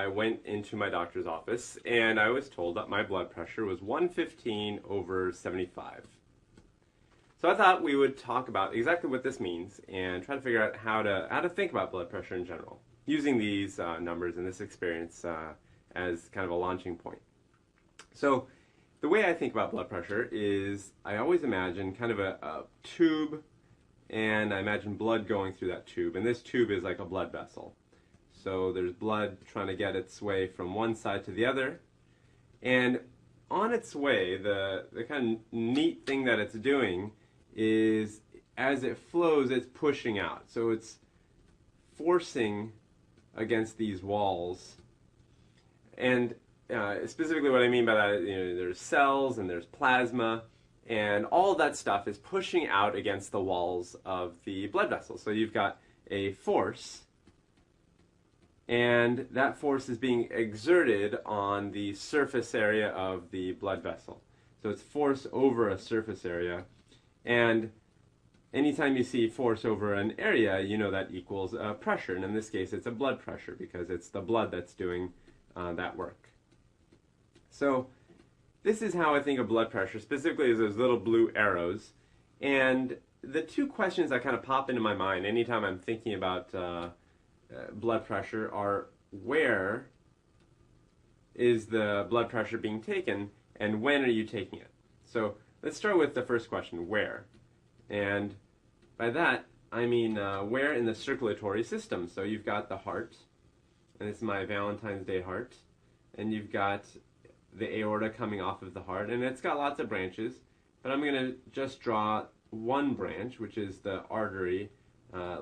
I went into my doctor's office and I was told that my blood pressure was 115 over 75. So I thought we would talk about exactly what this means and try to figure out how to think about blood pressure in general, using these numbers and this experience as kind of a launching point. So the way I think about blood pressure is I always imagine kind of a tube, and I imagine blood going through that tube, and this tube is like a blood vessel. So there's blood trying to get its way from one side to the other, and on its way, the kind of neat thing that it's doing is as it flows, it's pushing out. So it's forcing against these walls. And specifically what I mean by that is, there's cells and there's plasma, and all of that stuff is pushing out against the walls of the blood vessel. So you've got a force, and that force is being exerted on the surface area of the blood vessel. So it's force over a surface area. And anytime you see force over an area, you know that equals pressure. And in this case, it's a blood pressure because it's the blood that's doing that work. So this is how I think of blood pressure, specifically as those little blue arrows. And the two questions that kind of pop into my mind anytime I'm thinking about blood pressure are, where is the blood pressure being taken, and when are you taking it? So let's start with the first question, where? And by that, I mean where in the circulatory system. So you've got the heart, and it's my Valentine's Day heart, and you've got the aorta coming off of the heart, and it's got lots of branches, but I'm going to just draw one branch, which is the artery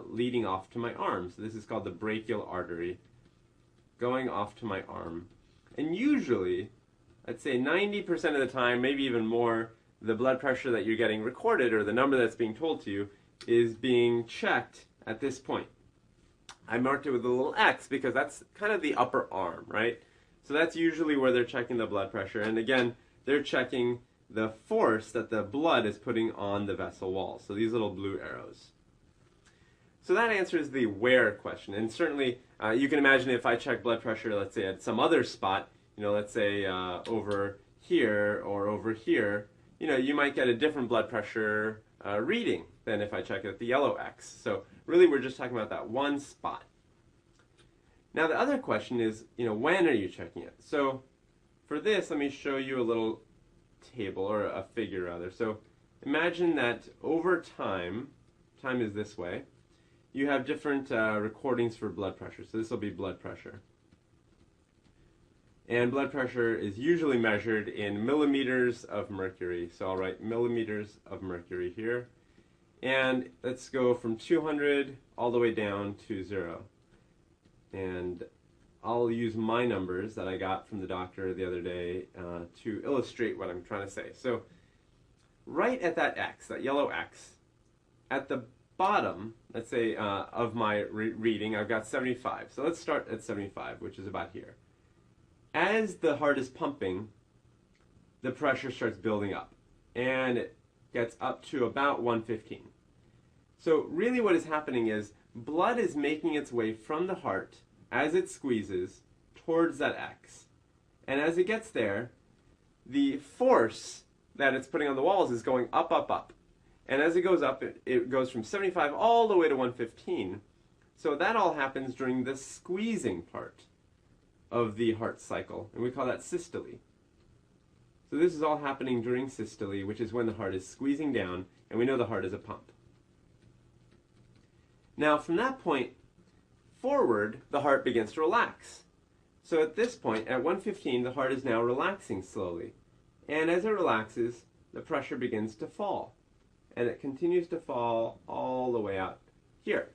leading off to my arm. So this is called the brachial artery, going off to my arm. And usually, I'd say 90% of the time, maybe even more, the blood pressure that you're getting recorded, or the number that's being told to you, is being checked at this point. I marked it with a little X because that's kind of the upper arm, right? So that's usually where they're checking the blood pressure. And again, they're checking the force that the blood is putting on the vessel wall. So these little blue arrows. So that answers the where question. And certainly, you can imagine if I check blood pressure, let's say at some other spot, let's say over here or over here, you might get a different blood pressure reading than if I check it at the yellow X. So really, we're just talking about that one spot. Now the other question is, when are you checking it? So for this, let me show you a little table, or a figure rather. So imagine that over time is this way, you have different recordings for blood pressure. So this will be blood pressure. And blood pressure is usually measured in millimeters of mercury. So I'll write millimeters of mercury here. And let's go from 200 all the way down to 0. And I'll use my numbers that I got from the doctor the other day to illustrate what I'm trying to say. So right at that X, that yellow X, at the bottom, let's say, of my reading, I've got 75. So let's start at 75, which is about here. As the heart is pumping, the pressure starts building up, and it gets up to about 115. So really what is happening is blood is making its way from the heart as it squeezes towards that X. And as it gets there, the force that it's putting on the walls is going up, up, up. And as it goes up, it goes from 75 all the way to 115. So that all happens during the squeezing part of the heart cycle, and we call that systole. So this is all happening during systole, which is when the heart is squeezing down, and we know the heart is a pump. Now from that point forward, the heart begins to relax. So at this point, at 115, the heart is now relaxing slowly. And as it relaxes, the pressure begins to fall. And it continues to fall all the way out here.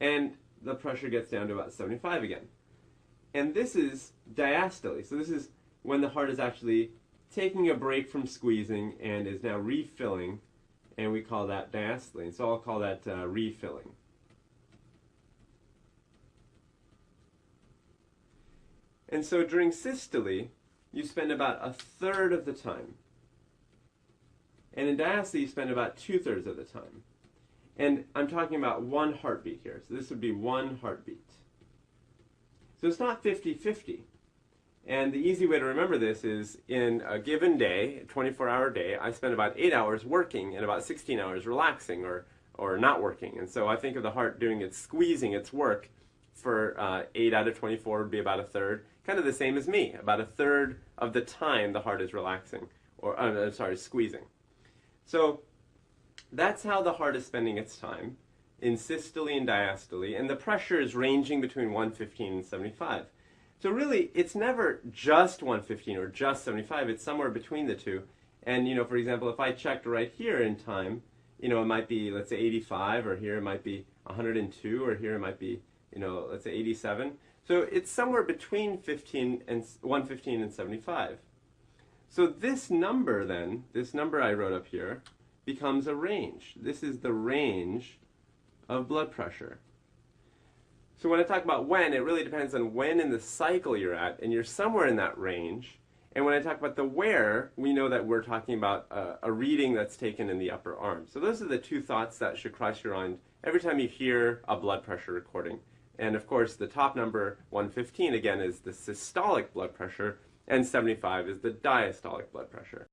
And the pressure gets down to about 75 again. And this is diastole. So this is when the heart is actually taking a break from squeezing and is now refilling, and we call that diastole. So I'll call that refilling. And so during systole, you spend about a third of the time. And in diastole, you spend about 2/3 of the time. And I'm talking about one heartbeat here. So this would be one heartbeat. So it's not 50-50. And the easy way to remember this is in a given day, a 24-hour day, I spend about 8 hours working and about 16 hours relaxing or not working. And so I think of the heart doing its squeezing, its work, for 8 out of 24 would be about a third. Kind of the same as me. About a third of the time the heart is relaxing, or squeezing. So that's how the heart is spending its time, in systole and diastole, and the pressure is ranging between 115 and 75. So really, it's never just 115 or just 75, it's somewhere between the two. And, for example, if I checked right here in time, it might be, let's say, 85, or here it might be 102, or here it might be, let's say 87. So it's somewhere between 115 and 75. So this number then, this number I wrote up here, becomes a range. This is the range of blood pressure. So when I talk about when, it really depends on when in the cycle you're at, and you're somewhere in that range. And when I talk about the where, we know that we're talking about a reading that's taken in the upper arm. So those are the two thoughts that should cross your mind every time you hear a blood pressure recording. And of course, the top number, 115, again, is the systolic blood pressure, and 75 is the diastolic blood pressure.